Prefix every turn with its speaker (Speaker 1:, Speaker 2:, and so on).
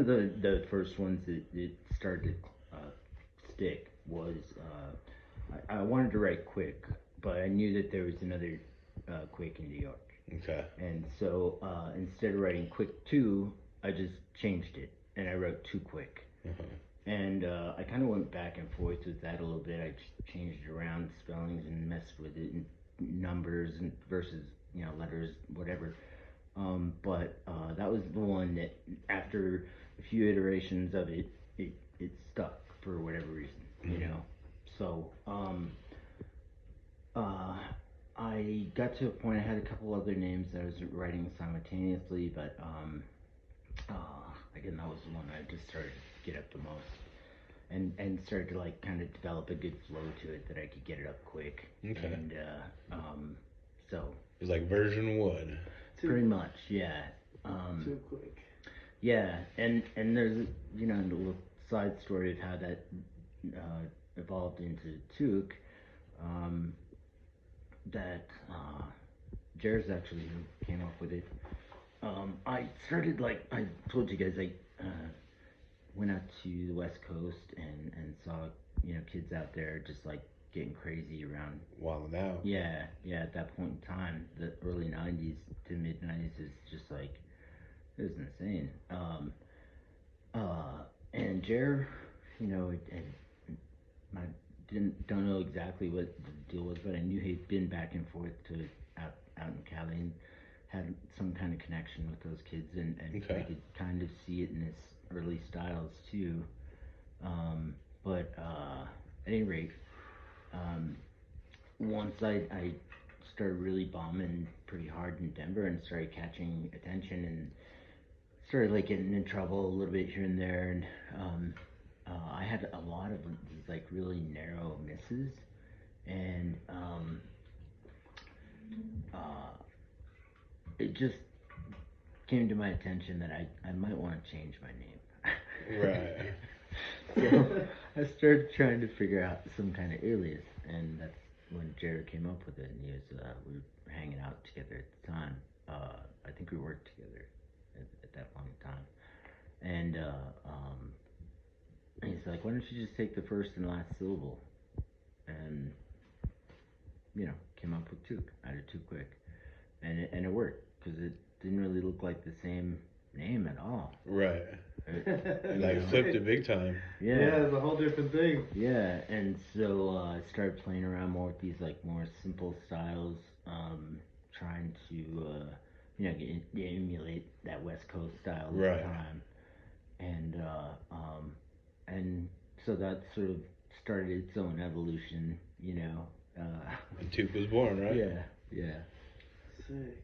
Speaker 1: The first ones that it started to stick was I wanted to write Quick, but I knew that there was another Quick in New York.
Speaker 2: Okay.
Speaker 1: And so instead of writing Quick 2, I just changed it and I wrote Too Quick. And I kind of went back and forth with that a little bit. I changed around spellings and messed with it and numbers and versus letters, whatever. But that was the one that after a few iterations of it, it stuck for whatever reason, So I got to a point. I had a couple other names that I was writing simultaneously, but again, that was the one I just started to get up the most. And started to like kind of develop a good flow to it that I could get it up quick.
Speaker 2: Okay.
Speaker 1: And so
Speaker 2: it was like version 1.
Speaker 1: Pretty much, yeah.
Speaker 3: Too Quick.
Speaker 1: Yeah, and there's a little side story of how that evolved into Tuke. That Jared's actually who came up with it. I started like I told you guys I went out to the West Coast and saw kids out there just like getting crazy around
Speaker 2: Wilding out.
Speaker 1: Yeah, at that point in time, the early 90s to mid 90s is just like it was insane. And Jer, I don't know exactly what the deal was, but I knew he'd been back and forth to out in Cali and had some kind of connection with those kids, and
Speaker 2: Okay.
Speaker 1: I could kind of see it in his early styles too. But at any rate, once I started really bombing pretty hard in Denver and started catching attention and started like getting in trouble a little bit here and there, and I had a lot of these like really narrow misses, and it just came to my attention that I might want to change my name.
Speaker 2: Right.
Speaker 1: So I started trying to figure out some kind of alias, and that's when Jared came up with it. And we were hanging out together at the time. I think we worked together at that point in time. And he's like, "Why don't you just take the first and last syllable?" And came up with Tuke out of Too Quick, and it worked because it didn't really look like the same name at all.
Speaker 2: Right. Like flipped it big time.
Speaker 1: Yeah,
Speaker 3: it's a whole different thing.
Speaker 1: Yeah, and so I started playing around more with these like more simple styles, trying to emulate that West Coast style at the time, and so that sort of started its own evolution,
Speaker 2: And Tuke was born, right?
Speaker 1: Yeah.
Speaker 3: Sick.